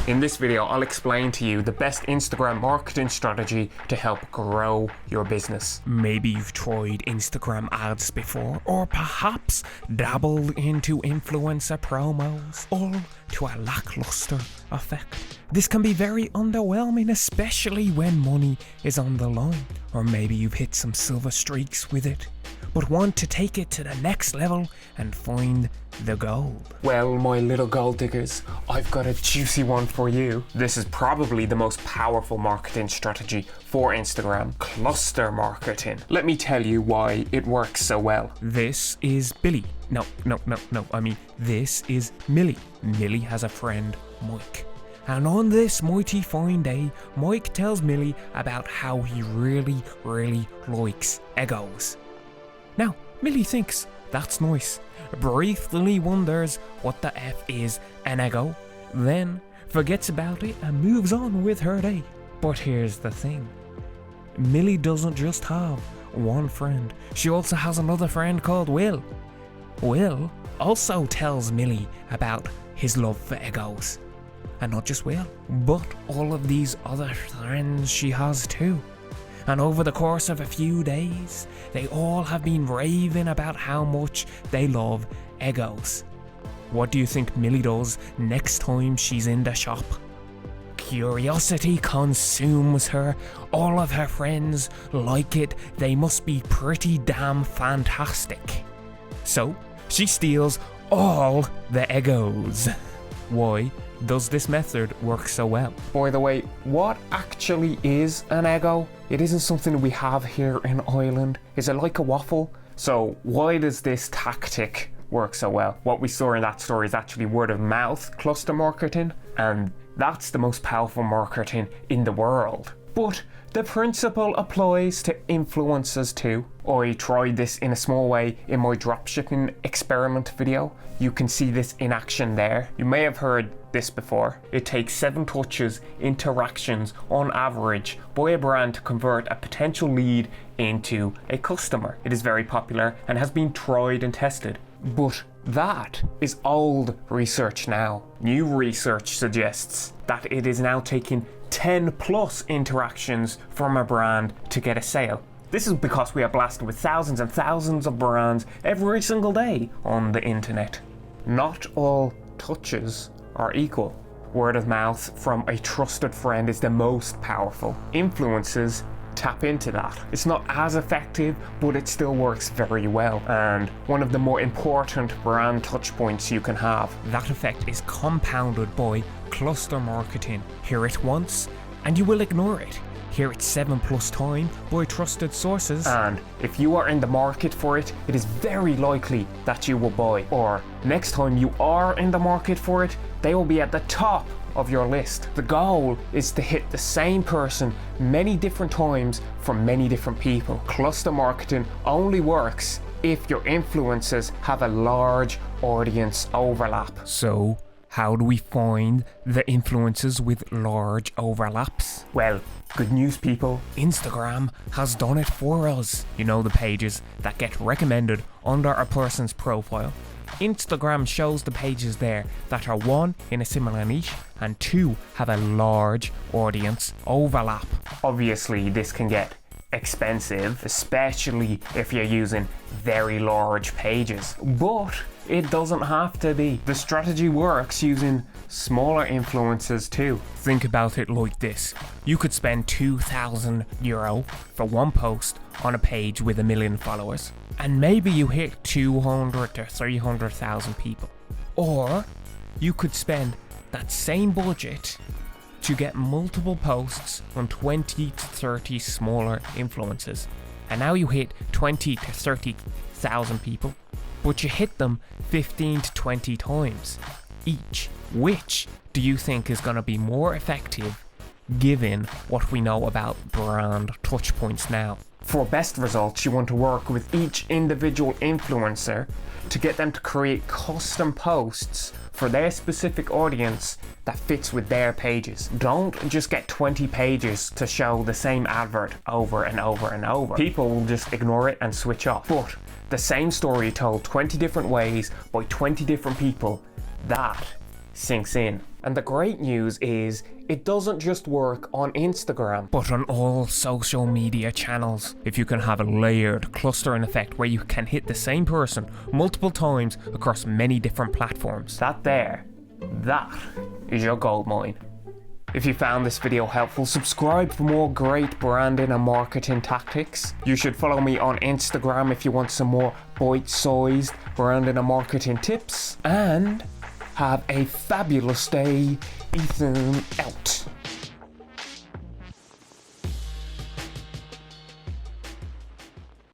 In this video, I'll explain to you the best Instagram marketing strategy to help grow your business. Maybe you've tried Instagram ads before, or perhaps dabbled into influencer promos, all to a lackluster effect. This can be very underwhelming, especially when money is on the line. Or maybe you've hit some silver streaks with it, but want to take it to the next level and find the gold. Well, my little gold diggers, I've got a juicy one for you. This is probably the most powerful marketing strategy for Instagram: cluster marketing. Let me tell you why it works so well. This is Billy. No, this is Millie. Millie has a friend, Mike. And on this mighty fine day, Mike tells Millie about how he really likes Eggos. Now, Millie thinks that's nice, briefly wonders what the F is an Eggo, then forgets about it and moves on with her day. But here's the thing. Millie doesn't just have one friend, she also has another friend called Will. Will also tells Millie about his love for Eggos. And not just Will, but all of these other friends she has too. And over the course of a few days, they all have been raving about how much they love Eggos. What do you think Millie does next time she's in the shop? Curiosity consumes her. All of her friends like it. They must be pretty damn fantastic. So, she steals all the Eggos. Why does this method work so well? By the way, what actually is an Eggo? It isn't something we have here in Ireland. Is it like a waffle? So why does this tactic work so well? What we saw in that story is actually word of mouth cluster marketing, and that's the most powerful marketing in the world. But the principle applies to influencers too. I tried this in a small way in my dropshipping experiment video. You can see this in action there. You may have heard this before. It takes 7 touches, interactions on average by a brand to convert a potential lead into a customer. It is very popular and has been tried and tested. But that is old research now. New research suggests that it is now taking 10 plus interactions from a brand to get a sale. This is because we are blasted with thousands and thousands of brands every single day on the internet. Not all touches are equal. Word of mouth from a trusted friend is the most powerful. Influencers tap into that. It's not as effective, but it still works very well, and one of the more important brand touch points you can have. That effect is compounded by cluster marketing. Hear it once and you will ignore it. Hear it 7+ times by trusted sources, and if you are in the market for it, it is very likely that you will buy. Or next time you are in the market for it, they will be at the top of your list. The goal is to hit the same person many different times from many different people. Cluster marketing only works if your influencers have a large audience overlap. So, how do we find the influencers with large overlaps? Well, good news, people. Instagram has done it for us. You know, the pages that get recommended under a person's profile. Instagram shows the pages there that are 1 in a similar niche and 2 have a large audience overlap. Obviously, this can get expensive, especially if you're using very large pages, but it doesn't have to be. The strategy works using smaller influencers too. Think about it like this. You could spend €2,000 for one post on a page with 1 million followers, and maybe you hit 200 to 300,000 people. Or you could spend that same budget to get multiple posts from 20 to 30 smaller influencers, and now you hit 20 to 30,000 people, but you hit them 15 to 20 times each. Which do you think is going to be more effective given what we know about brand touchpoints now? For best results, you want to work with each individual influencer to get them to create custom posts for their specific audience that fits with their pages. Don't just get 20 pages to show the same advert over and over and over. People will just ignore it and switch off. But the same story told 20 different ways by 20 different people, that sinks in. And the great news is, it doesn't just work on Instagram, but on all social media channels. If you can have a layered clustering effect where you can hit the same person multiple times across many different platforms, that is your gold mine. If you found this video helpful, subscribe for more great branding and marketing tactics. You should follow me on Instagram if you want some more bite-sized branding and marketing tips. And have a fabulous day. Ethan out.